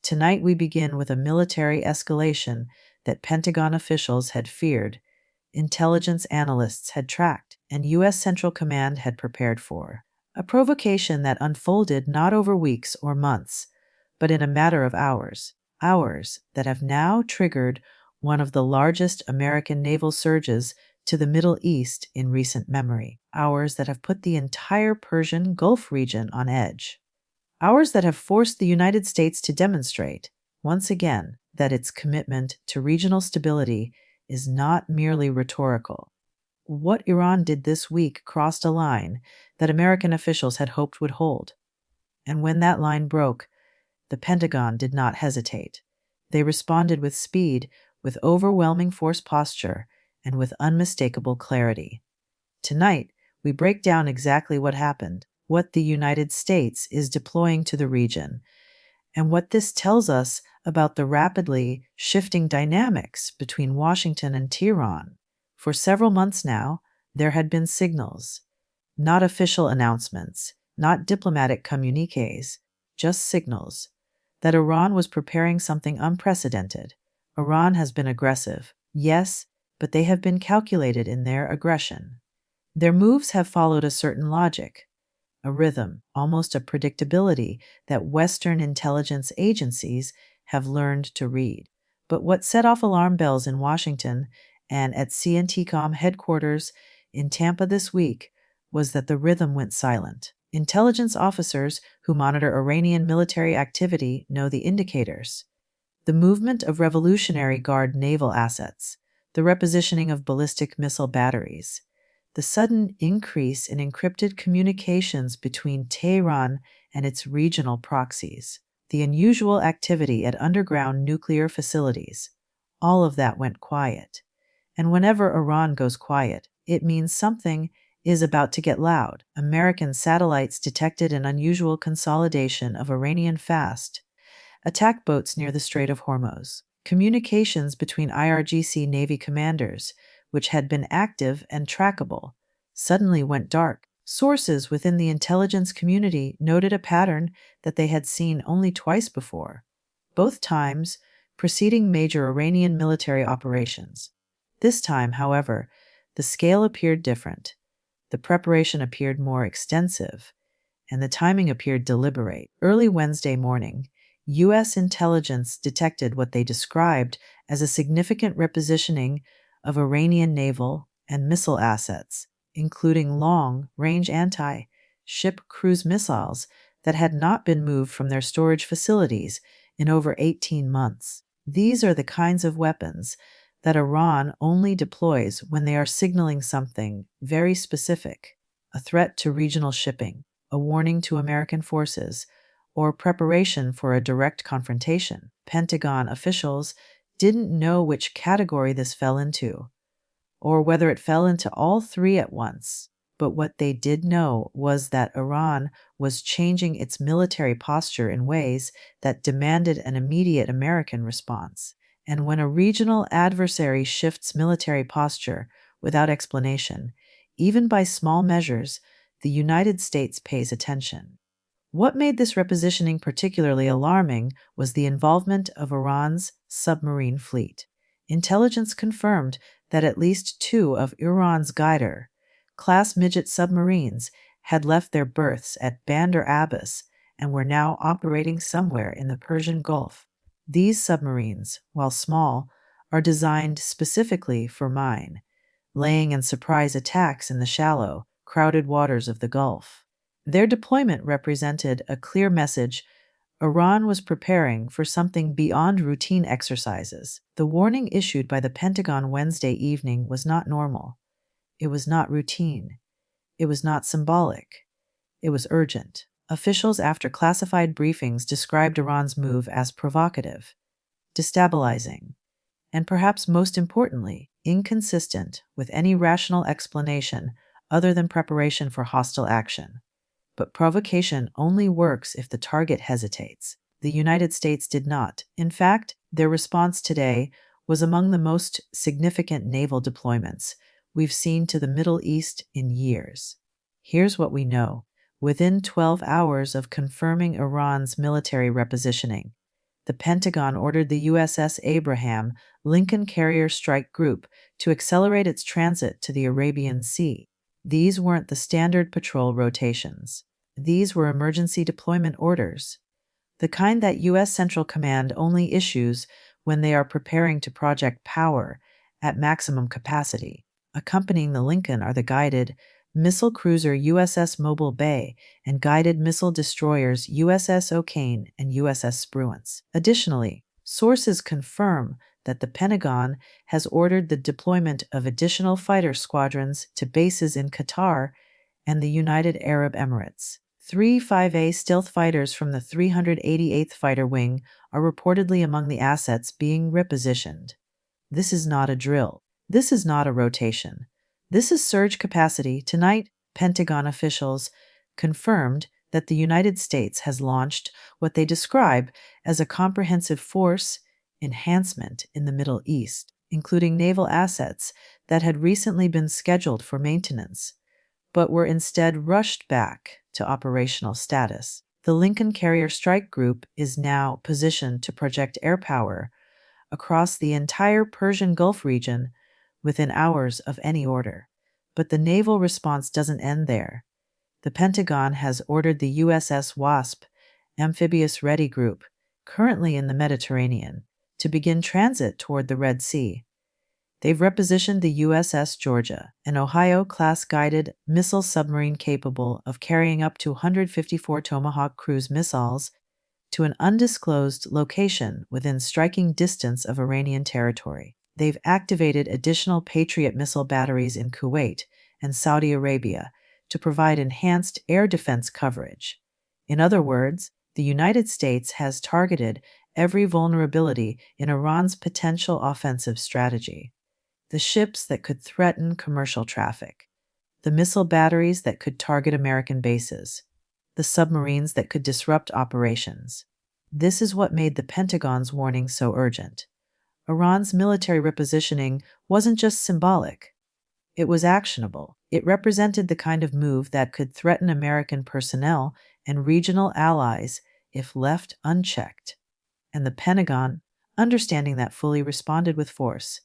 Tonight we begin with a military escalation that Pentagon officials had feared, intelligence analysts had tracked, and U.S. Central Command had prepared for. A provocation that unfolded not over weeks or months, but in a matter of hours. Hours that have now triggered one of the largest American naval surges to the Middle East in recent memory. Hours that have put the entire Persian Gulf region on edge. Hours that have forced the United States to demonstrate, once again, that its commitment to regional stability is not merely rhetorical. What Iran did this week crossed a line that American officials had hoped would hold. And when that line broke, the Pentagon did not hesitate. They responded with speed, with overwhelming force posture, and with unmistakable clarity. Tonight, we break down exactly what happened, what the United States is deploying to the region, and what this tells us about the rapidly shifting dynamics between Washington and Tehran. For several months now, there had been signals, not official announcements, not diplomatic communiques, just signals, that Iran was preparing something unprecedented. Iran has been aggressive, yes, but they have been calculated in their aggression. Their moves have followed a certain logic, a rhythm, almost a predictability that Western intelligence agencies have learned to read. But what set off alarm bells in Washington and at CNTCOM headquarters in Tampa this week was that the rhythm went silent. Intelligence officers who monitor Iranian military activity know the indicators. The movement of Revolutionary Guard naval assets, the repositioning of ballistic missile batteries, the sudden increase in encrypted communications between Tehran and its regional proxies, the unusual activity at underground nuclear facilities, all of that went quiet. And whenever Iran goes quiet, it means something is about to get loud. American satellites detected an unusual consolidation of Iranian fast attack boats near the Strait of Hormuz. Communications between IRGC Navy commanders, which had been active and trackable, suddenly went dark. Sources within the intelligence community noted a pattern that they had seen only twice before, both times preceding major Iranian military operations. This time, however, the scale appeared different, the preparation appeared more extensive, and the timing appeared deliberate. Early Wednesday morning, U.S. intelligence detected what they described as a significant repositioning of Iranian naval and missile assets, including long-range anti-ship cruise missiles that had not been moved from their storage facilities in over 18 months. These are the kinds of weapons that Iran only deploys when they are signaling something very specific, a threat to regional shipping, a warning to American forces, or preparation for a direct confrontation. Pentagon officials didn't know which category this fell into, or whether it fell into all three at once. But what they did know was that Iran was changing its military posture in ways that demanded an immediate American response. And when a regional adversary shifts military posture without explanation, even by small measures, the United States pays attention. What made this repositioning particularly alarming was the involvement of Iran's submarine fleet. Intelligence confirmed that at least two of Iran's Ghaider-class midget submarines had left their berths at Bandar Abbas and were now operating somewhere in the Persian Gulf. These submarines, while small, are designed specifically for mine-laying and surprise attacks in the shallow, crowded waters of the Gulf. Their deployment represented a clear message: Iran was preparing for something beyond routine exercises. The warning issued by the Pentagon Wednesday evening was not normal. It was not routine. It was not symbolic. It was urgent. Officials after classified briefings described Iran's move as provocative, destabilizing, and perhaps most importantly, inconsistent with any rational explanation other than preparation for hostile action. But provocation only works if the target hesitates. The United States did not. In fact, their response today was among the most significant naval deployments we've seen to the Middle East in years. Here's what we know. Within 12 hours of confirming Iran's military repositioning, the Pentagon ordered the USS Abraham Lincoln Carrier Strike Group to accelerate its transit to the Arabian Sea. These weren't the standard patrol rotations. These were emergency deployment orders, the kind that U.S. Central Command only issues when they are preparing to project power at maximum capacity. Accompanying the Lincoln are the guided missile cruiser USS Mobile Bay and guided missile destroyers USS O'Kane and USS Spruance. Additionally, sources confirm that the Pentagon has ordered the deployment of additional fighter squadrons to bases in Qatar and the United Arab Emirates. 3 5A stealth fighters from the 388th Fighter Wing are reportedly among the assets being repositioned. This is not a drill. This is not a rotation. This is surge capacity. Tonight, Pentagon officials confirmed that the United States has launched what they describe as a comprehensive force enhancement in the Middle East, including naval assets that had recently been scheduled for maintenance, but were instead rushed back to operational status. The Lincoln Carrier Strike Group is now positioned to project air power across the entire Persian Gulf region within hours of any order. But the naval response doesn't end there. The Pentagon has ordered the USS Wasp Amphibious Ready Group, currently in the Mediterranean, to begin transit toward the Red Sea. They've repositioned the USS Georgia, an Ohio-class guided missile submarine capable of carrying up to 154 Tomahawk cruise missiles, to an undisclosed location within striking distance of Iranian territory. They've activated additional Patriot missile batteries in Kuwait and Saudi Arabia to provide enhanced air defense coverage. In other words, the United States has targeted every vulnerability in Iran's potential offensive strategy. The ships that could threaten commercial traffic, the missile batteries that could target American bases, the submarines that could disrupt operations. This is what made the Pentagon's warning so urgent. Iran's military repositioning wasn't just symbolic. It was actionable. It represented the kind of move that could threaten American personnel and regional allies if left unchecked. And the Pentagon, understanding that fully, responded with force.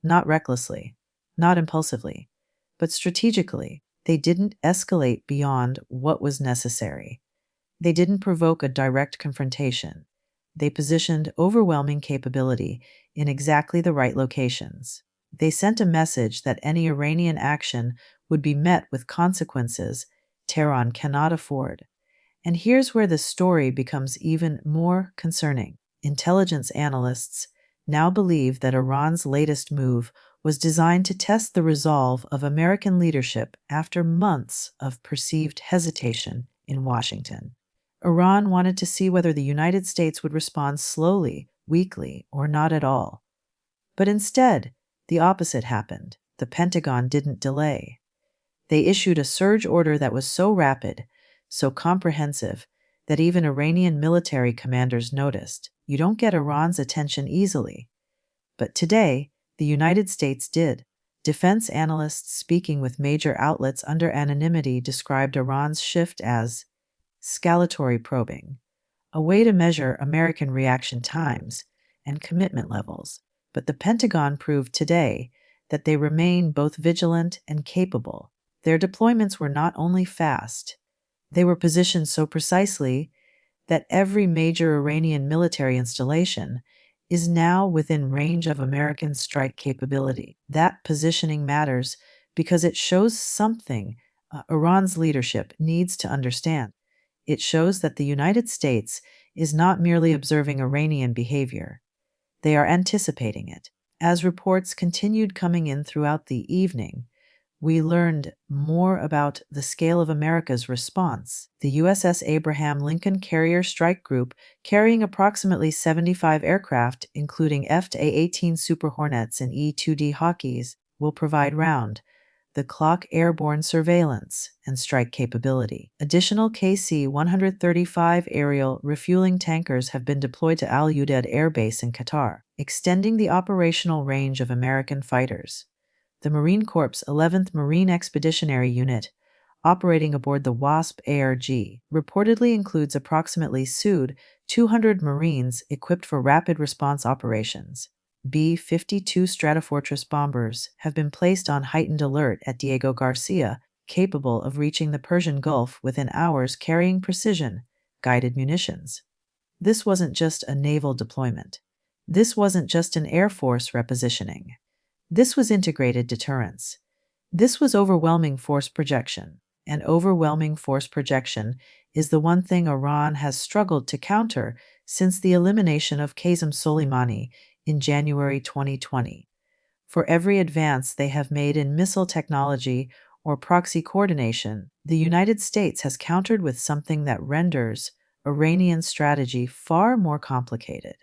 Not recklessly, not impulsively, but strategically. They didn't escalate beyond what was necessary. They didn't provoke a direct confrontation. They positioned overwhelming capability in exactly the right locations. They sent a message that any Iranian action would be met with consequences Tehran cannot afford. And here's where the story becomes even more concerning. Intelligence analysts now believe that Iran's latest move was designed to test the resolve of American leadership after months of perceived hesitation in Washington. Iran wanted to see whether the United States would respond slowly, weakly, or not at all. But instead, the opposite happened. The Pentagon didn't delay. They issued a surge order that was so rapid, so comprehensive, that even Iranian military commanders noticed. You don't get Iran's attention easily. But today, the United States did. Defense analysts speaking with major outlets under anonymity described Iran's shift as scalatory probing, a way to measure American reaction times and commitment levels. But the Pentagon proved today that they remain both vigilant and capable. Their deployments were not only fast, they were positioned so precisely that every major Iranian military installation is now within range of American strike capability. That positioning matters because it shows something Iran's leadership needs to understand. It shows that the United States is not merely observing Iranian behavior. They are anticipating it. As reports continued coming in throughout the evening, we learned more about the scale of America's response. The USS Abraham Lincoln Carrier Strike Group, carrying approximately 75 aircraft, including A-18 Super Hornets and E-2D Hawkeys, will provide round-the-clock airborne surveillance and strike capability. Additional KC-135 aerial refueling tankers have been deployed to Al Udeid Air Base in Qatar, extending the operational range of American fighters. The Marine Corps' 11th Marine Expeditionary Unit, operating aboard the WASP ARG, reportedly includes approximately 200 Marines equipped for rapid response operations. B-52 Stratofortress bombers have been placed on heightened alert at Diego Garcia, capable of reaching the Persian Gulf within hours, carrying precision, guided munitions. This wasn't just a naval deployment. This wasn't just an Air Force repositioning. This was integrated deterrence. This was overwhelming force projection. And overwhelming force projection is the one thing Iran has struggled to counter since the elimination of Qasem Soleimani in January 2020. For every advance they have made in missile technology or proxy coordination, the United States has countered with something that renders Iranian strategy far more complicated.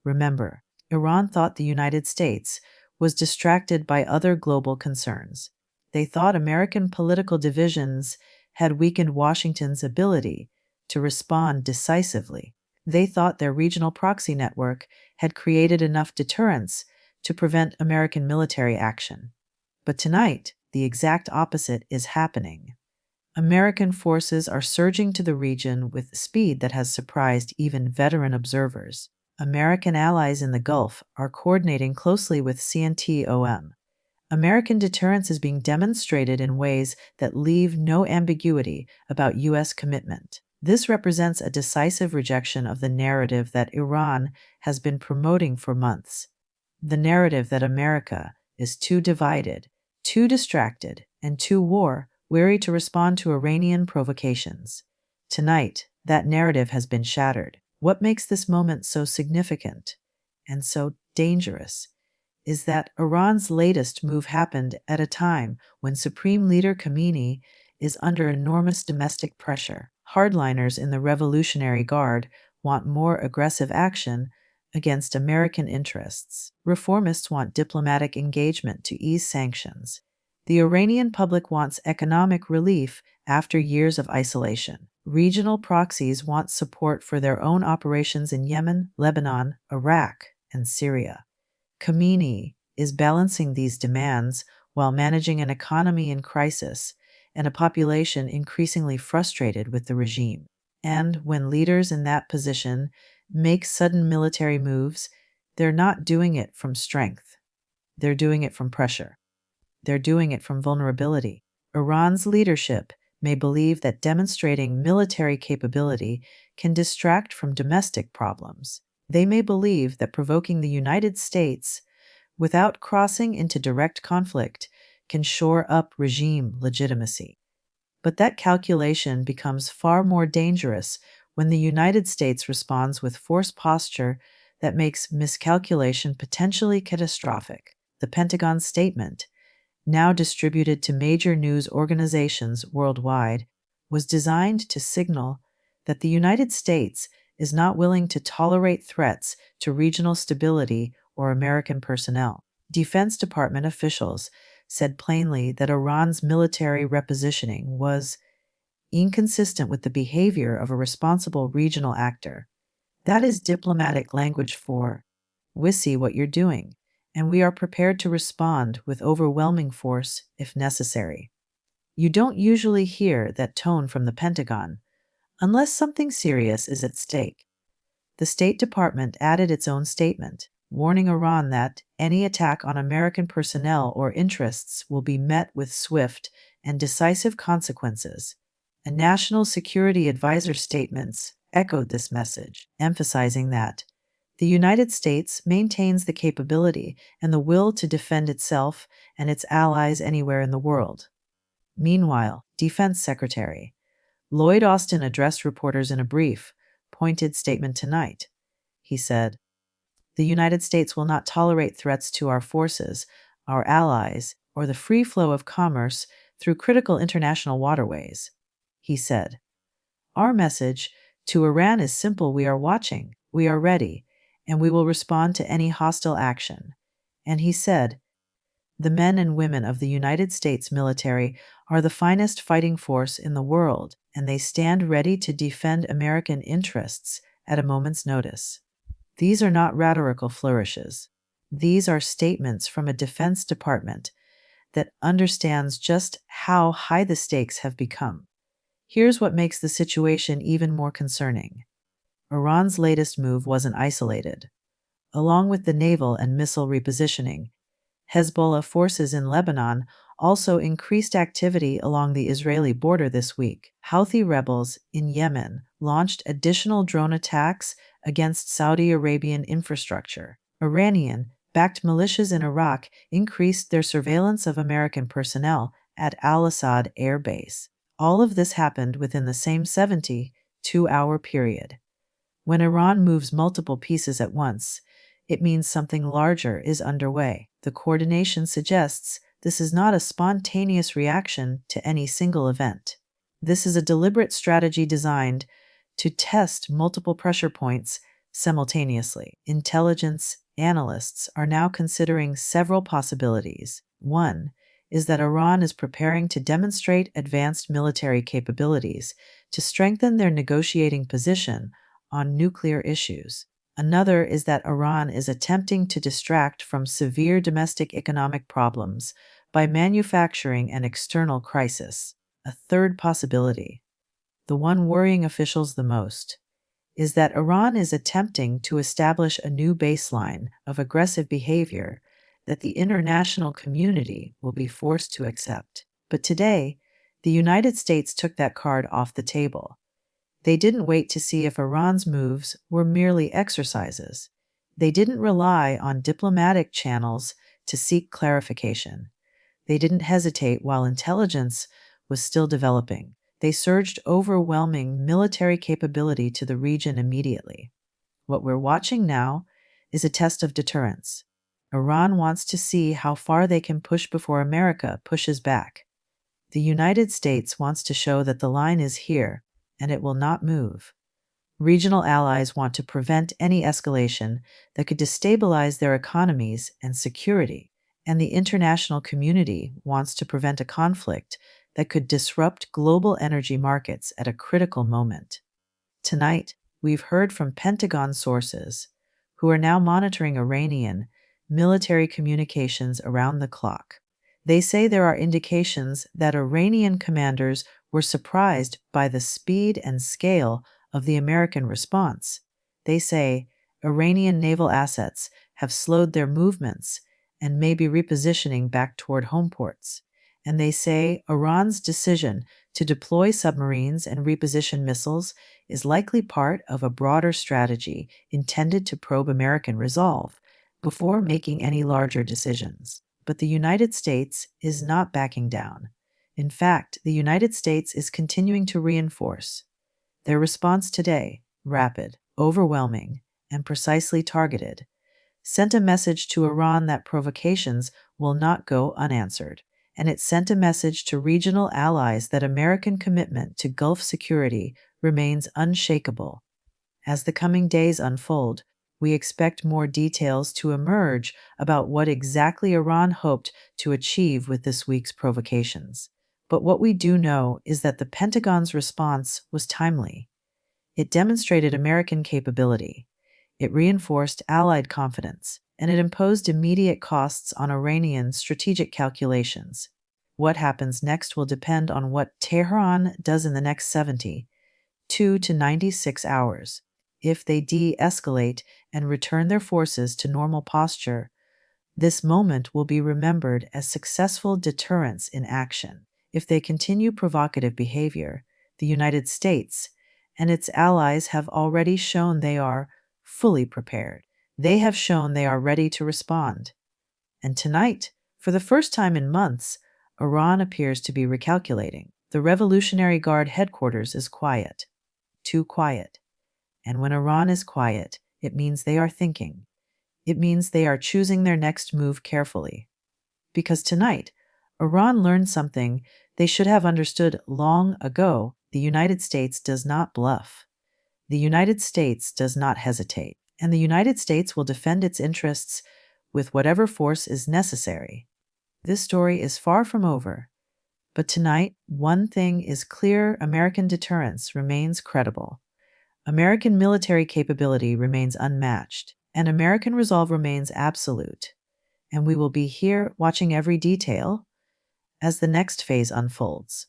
Remember, Iran thought the United States was distracted by other global concerns. They thought American political divisions had weakened Washington's ability to respond decisively. They thought their regional proxy network had created enough deterrence to prevent American military action. But tonight, the exact opposite is happening. American forces are surging to the region with speed that has surprised even veteran observers. American allies in the Gulf are coordinating closely with CNTOM. American deterrence is being demonstrated in ways that leave no ambiguity about U.S. commitment. This represents a decisive rejection of the narrative that Iran has been promoting for months. The narrative that America is too divided, too distracted, and too war-weary to respond to Iranian provocations. Tonight, that narrative has been shattered. What makes this moment so significant and so dangerous is that Iran's latest move happened at a time when Supreme Leader Khamenei is under enormous domestic pressure. Hardliners in the Revolutionary Guard want more aggressive action against American interests. Reformists want diplomatic engagement to ease sanctions. The Iranian public wants economic relief after years of isolation. Regional proxies want support for their own operations in Yemen, Lebanon, Iraq, and Syria. Khamenei is balancing these demands while managing an economy in crisis and a population increasingly frustrated with the regime. And when leaders in that position make sudden military moves, they're not doing it from strength. They're doing it from pressure. They're doing it from vulnerability. Iran's leadership may believe that demonstrating military capability can distract from domestic problems. They may believe that provoking the United States without crossing into direct conflict can shore up regime legitimacy. But that calculation becomes far more dangerous when the United States responds with force posture that makes miscalculation potentially catastrophic. The Pentagon statement, now distributed to major news organizations worldwide, was designed to signal that the United States is not willing to tolerate threats to regional stability or American personnel. Defense Department officials said plainly that Iran's military repositioning was inconsistent with the behavior of a responsible regional actor. That is diplomatic language for, "We see what you're doing, and we are prepared to respond with overwhelming force if necessary." You don't usually hear that tone from the Pentagon, unless something serious is at stake. The State Department added its own statement, warning Iran that any attack on American personnel or interests will be met with swift and decisive consequences. A national security advisor's statements echoed this message, emphasizing that the United States maintains the capability and the will to defend itself and its allies anywhere in the world. Meanwhile, Defense Secretary Lloyd Austin addressed reporters in a brief, pointed statement tonight. He said, "The United States will not tolerate threats to our forces, our allies, or the free flow of commerce through critical international waterways." He said, "Our message to Iran is simple: we are watching, we are ready, and we will respond to any hostile action." And he said, "The men and women of the United States military are the finest fighting force in the world, and they stand ready to defend American interests at a moment's notice." These are not rhetorical flourishes. These are statements from a Defense Department that understands just how high the stakes have become. Here's what makes the situation even more concerning. Iran's latest move wasn't isolated. Along with the naval and missile repositioning, Hezbollah forces in Lebanon also increased activity along the Israeli border this week. Houthi rebels in Yemen launched additional drone attacks against Saudi Arabian infrastructure. Iranian backed militias in Iraq increased their surveillance of American personnel at Al Assad Air Base. All of this happened within the same 72-hour period. When Iran moves multiple pieces at once, it means something larger is underway. The coordination suggests this is not a spontaneous reaction to any single event. This is a deliberate strategy designed to test multiple pressure points simultaneously. Intelligence analysts are now considering several possibilities. One is that Iran is preparing to demonstrate advanced military capabilities to strengthen their negotiating position on nuclear issues. Another is that Iran is attempting to distract from severe domestic economic problems by manufacturing an external crisis. A third possibility, the one worrying officials the most, is that Iran is attempting to establish a new baseline of aggressive behavior that the international community will be forced to accept. But today, the United States took that card off the table. They didn't wait to see if Iran's moves were merely exercises. They didn't rely on diplomatic channels to seek clarification. They didn't hesitate while intelligence was still developing. They surged overwhelming military capability to the region immediately. What we're watching now is a test of deterrence. Iran wants to see how far they can push before America pushes back. The United States wants to show that the line is here and it will not move. Regional allies want to prevent any escalation that could destabilize their economies and security, and the international community wants to prevent a conflict that could disrupt global energy markets at a critical moment. Tonight, we've heard from Pentagon sources who are now monitoring Iranian military communications around the clock. They say there are indications that Iranian commanders were surprised by the speed and scale of the American response. They say Iranian naval assets have slowed their movements and may be repositioning back toward home ports. And they say Iran's decision to deploy submarines and reposition missiles is likely part of a broader strategy intended to probe American resolve before making any larger decisions. But the United States is not backing down. In fact, the United States is continuing to reinforce. Their response today, rapid, overwhelming, and precisely targeted, sent a message to Iran that provocations will not go unanswered, and it sent a message to regional allies that American commitment to Gulf security remains unshakable. As the coming days unfold, we expect more details to emerge about what exactly Iran hoped to achieve with this week's provocations. But what we do know is that the Pentagon's response was timely. It demonstrated American capability. It reinforced Allied confidence, and it imposed immediate costs on Iranian strategic calculations. What happens next will depend on what Tehran does in the next 72 to 96 hours. If they de-escalate and return their forces to normal posture, this moment will be remembered as successful deterrence in action. If they continue provocative behavior, the United States and its allies have already shown they are fully prepared. They have shown they are ready to respond. And tonight, for the first time in months, Iran appears to be recalculating. The Revolutionary Guard headquarters is quiet. Too quiet. And when Iran is quiet, it means they are thinking. It means they are choosing their next move carefully. Because tonight, Iran learned something they should have understood long ago. The United States does not bluff. The United States does not hesitate. And the United States will defend its interests with whatever force is necessary. This story is far from over. But tonight, one thing is clear: American deterrence remains credible. American military capability remains unmatched, and American resolve remains absolute. And we will be here watching every detail, as the next phase unfolds.